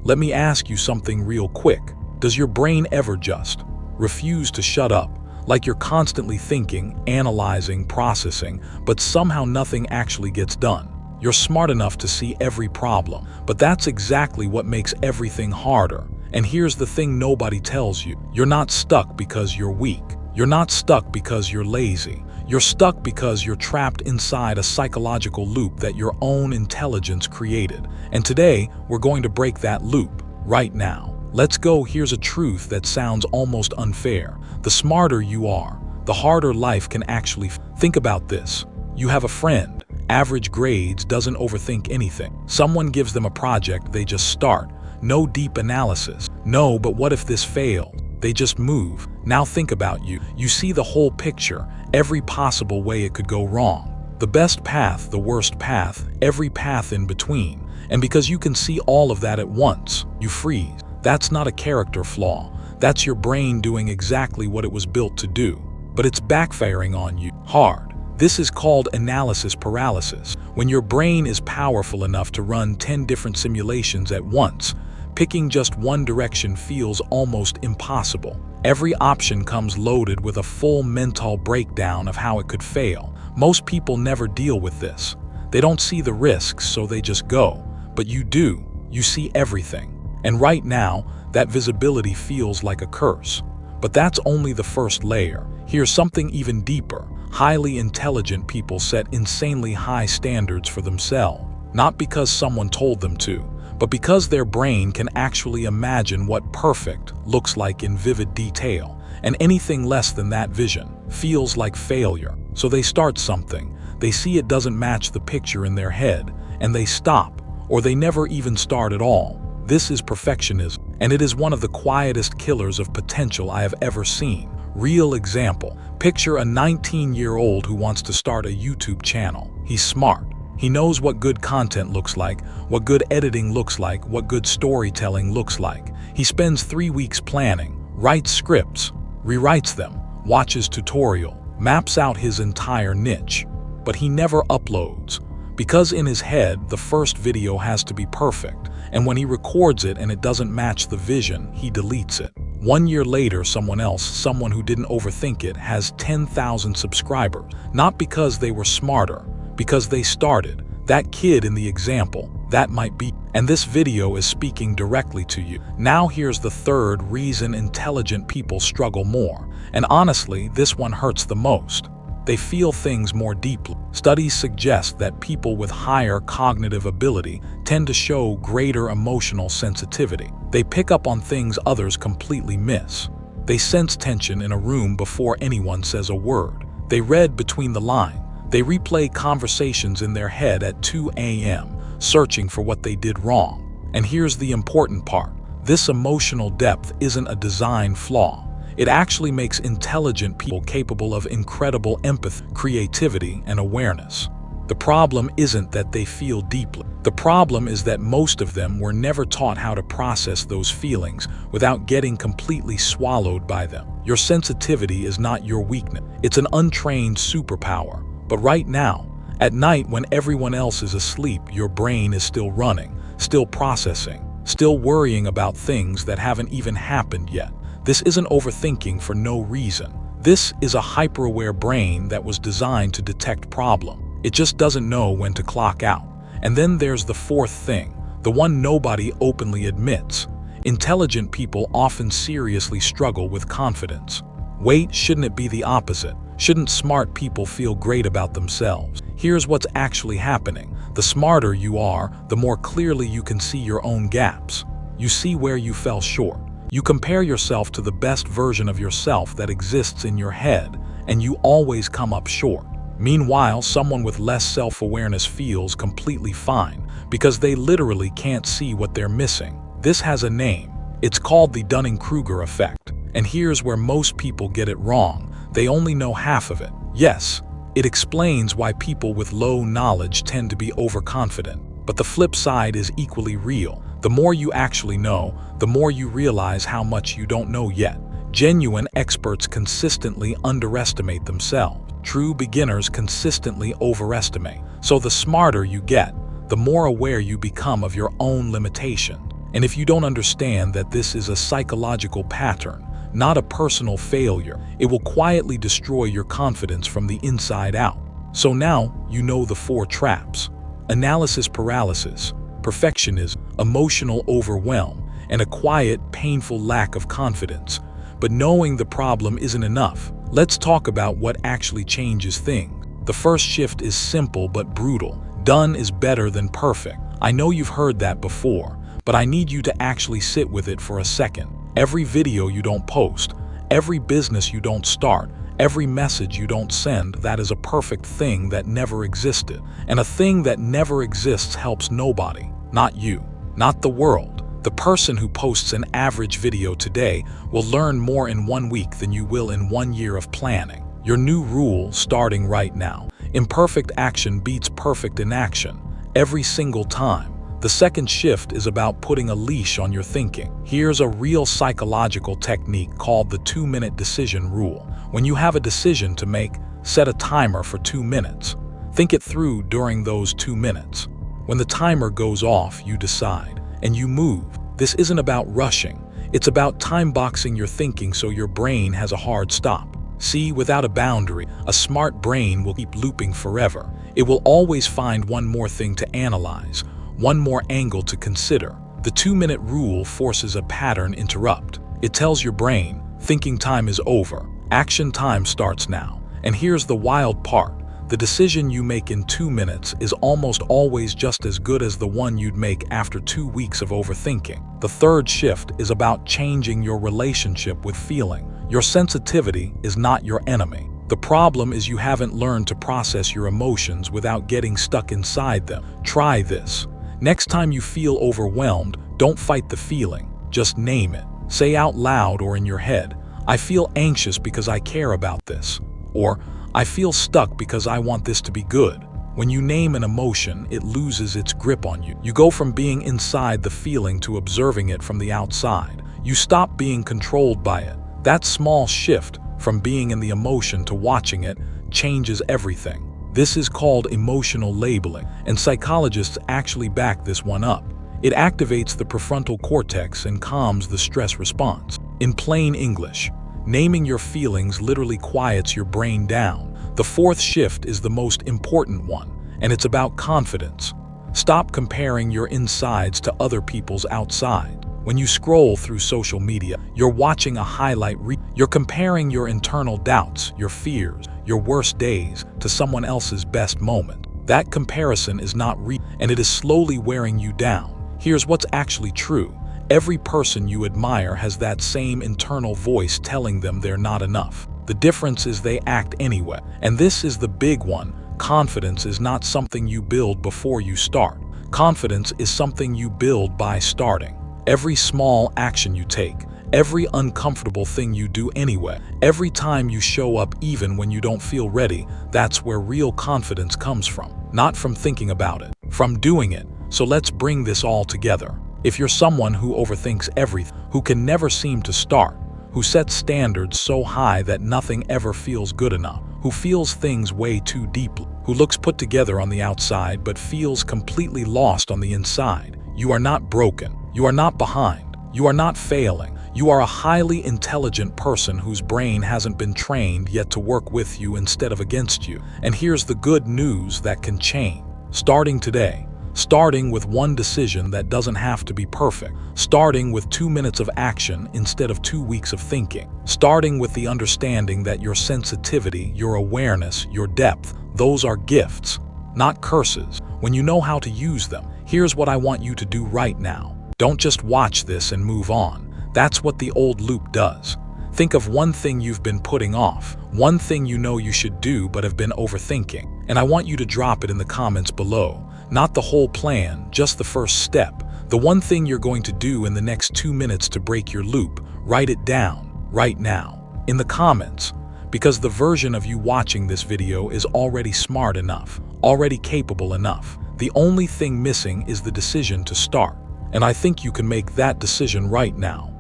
Let me ask you something real quick. Does your brain ever just refuse to shut up? Like you're constantly thinking, analyzing, processing, but somehow nothing actually gets done. You're smart enough to see every problem, but that's exactly what makes everything harder. And here's the thing nobody tells you. You're not stuck because you're weak. You're not stuck because you're lazy. You're stuck because you're trapped inside a psychological loop that your own intelligence created. And today, we're going to break that loop right now. Let's go. Here's a truth that sounds almost unfair. The smarter you are, the harder life can actually think about this. You have a friend, average grades, doesn't overthink anything. Someone gives them a project, they just start. No deep analysis. No, but what if this failed? They just move. Now think about you. You see the whole picture, every possible way it could go wrong. The best path, the worst path, every path in between. And because you can see all of that at once, you freeze. That's not a character flaw. That's your brain doing exactly what it was built to do. But it's backfiring on you hard. This is called analysis paralysis. When your brain is powerful enough to run 10 different simulations at once, picking just one direction feels almost impossible. Every option comes loaded with a full mental breakdown of how it could fail. Most people never deal with this. They don't see the risks, so they just go. But you do. You see everything. And right now, that visibility feels like a curse. But that's only the first layer. Here's something even deeper. Highly intelligent people set insanely high standards for themselves, not because someone told them to, but because their brain can actually imagine what perfect looks like in vivid detail, and anything less than that vision feels like failure. So they start something, they see it doesn't match the picture in their head, and they stop, or they never even start at all. This is perfectionism, and it is one of the quietest killers of potential I have ever seen. Real example, picture a 19-year-old who wants to start a YouTube channel. He's smart. He knows what good content looks like, what good editing looks like, what good storytelling looks like. He spends 3 weeks planning, writes scripts, rewrites them, watches tutorial, maps out his entire niche. But he never uploads. Because in his head, the first video has to be perfect, and when he records it and it doesn't match the vision, he deletes it. 1 year later, someone else, someone who didn't overthink it, has 10,000 subscribers. Not because they were smarter, because they started. That kid in the example, that might be. And this video is speaking directly to you. Now here's the third reason intelligent people struggle more. And honestly, this one hurts the most. They feel things more deeply. Studies suggest that people with higher cognitive ability tend to show greater emotional sensitivity. They pick up on things others completely miss. They sense tension in a room before anyone says a word. They read between the lines. They replay conversations in their head at 2 a.m., searching for what they did wrong. And here's the important part. This emotional depth isn't a design flaw. It actually makes intelligent people capable of incredible empathy, creativity, and awareness. The problem isn't that they feel deeply. The problem is that most of them were never taught how to process those feelings without getting completely swallowed by them. Your sensitivity is not your weakness. It's an untrained superpower. But right now, at night when everyone else is asleep, your brain is still running, still processing, still worrying about things that haven't even happened yet. This isn't overthinking for no reason. This is a hyper-aware brain that was designed to detect problems. It just doesn't know when to clock out. And then there's the fourth thing, the one nobody openly admits. Intelligent people often seriously struggle with confidence. Wait, shouldn't it be the opposite? Shouldn't smart people feel great about themselves? Here's what's actually happening. The smarter you are, the more clearly you can see your own gaps. You see where you fell short. You compare yourself to the best version of yourself that exists in your head, and you always come up short. Meanwhile, someone with less self-awareness feels completely fine because they literally can't see what they're missing. This has a name. It's called the Dunning-Kruger effect. And here's where most people get it wrong. They only know half of it. Yes, it explains why people with low knowledge tend to be overconfident. But the flip side is equally real. The more you actually know, the more you realize how much you don't know yet. Genuine experts consistently underestimate themselves. True beginners consistently overestimate. So the smarter you get, the more aware you become of your own limitations. And if you don't understand that this is a psychological pattern, not a personal failure, it will quietly destroy your confidence from the inside out. So now you know the 4 traps: analysis paralysis, perfectionism, emotional overwhelm, and a quiet, painful lack of confidence. But knowing the problem isn't enough. Let's talk about what actually changes things. The first shift is simple but brutal. Done is better than perfect. I know you've heard that before, but I need you to actually sit with it for a second. Every video you don't post, every business you don't start, every message you don't send, that is a perfect thing that never existed. And a thing that never exists helps nobody. Not you, not the world. The person who posts an average video today will learn more in 1 week than you will in 1 year of planning. Your new rule, starting right now: imperfect action beats perfect inaction, every single time. The second shift is about putting a leash on your thinking. Here's a real psychological technique called the 2-minute decision rule. When you have a decision to make, set a timer for 2 minutes. Think it through during those 2 minutes. When the timer goes off, you decide, and you move. This isn't about rushing. It's about time-boxing your thinking so your brain has a hard stop. See, without a boundary, a smart brain will keep looping forever. It will always find one more thing to analyze, one more angle to consider. The 2-minute rule forces a pattern interrupt. It tells your brain, thinking time is over, action time starts now. And here's the wild part. The decision you make in 2 minutes is almost always just as good as the one you'd make after 2 weeks of overthinking. The third shift is about changing your relationship with feeling. Your sensitivity is not your enemy. The problem is you haven't learned to process your emotions without getting stuck inside them. Try this. Next time you feel overwhelmed, don't fight the feeling. Just name it. Say out loud or in your head, "I feel anxious because I care about this." Or, "I feel stuck because I want this to be good." When you name an emotion, it loses its grip on you. You go from being inside the feeling to observing it from the outside. You stop being controlled by it. That small shift, from being in the emotion to watching it, changes everything. This is called emotional labeling, and psychologists actually back this one up. It activates the prefrontal cortex and calms the stress response. In plain English, naming your feelings literally quiets your brain down. The fourth shift is the most important one, and it's about confidence. Stop comparing your insides to other people's outside. When you scroll through social media, you're watching a highlight reel. You're comparing your internal doubts, your fears, your worst days to someone else's best moment. That comparison is not real, and it is slowly wearing you down. Here's what's actually true. Every person you admire has that same internal voice telling them they're not enough. The difference is they act anyway. And this is the big one. Confidence is not something you build before you start. Confidence is something you build by starting. Every small action you take, every uncomfortable thing you do anyway, every time you show up even when you don't feel ready, that's where real confidence comes from. Not from thinking about it, from doing it. So let's bring this all together. If you're someone who overthinks everything, who can never seem to start, who sets standards so high that nothing ever feels good enough, who feels things way too deeply, who looks put together on the outside but feels completely lost on the inside, you are not broken. You are not behind. You are not failing. You are a highly intelligent person whose brain hasn't been trained yet to work with you instead of against you. And here's the good news that can change. Starting today. Starting with one decision that doesn't have to be perfect. Starting with 2 minutes of action instead of 2 weeks of thinking. Starting with the understanding that your sensitivity, your awareness, your depth, those are gifts, not curses. When you know how to use them, here's what I want you to do right now. Don't just watch this and move on. That's what the old loop does. Think of one thing you've been putting off, one thing you know you should do but have been overthinking, and I want you to drop it in the comments below. Not the whole plan, just the first step. The one thing you're going to do in the next 2 minutes to break your loop. Write it down, right now, in the comments, because the version of you watching this video is already smart enough, already capable enough. The only thing missing is the decision to start. And I think you can make that decision right now.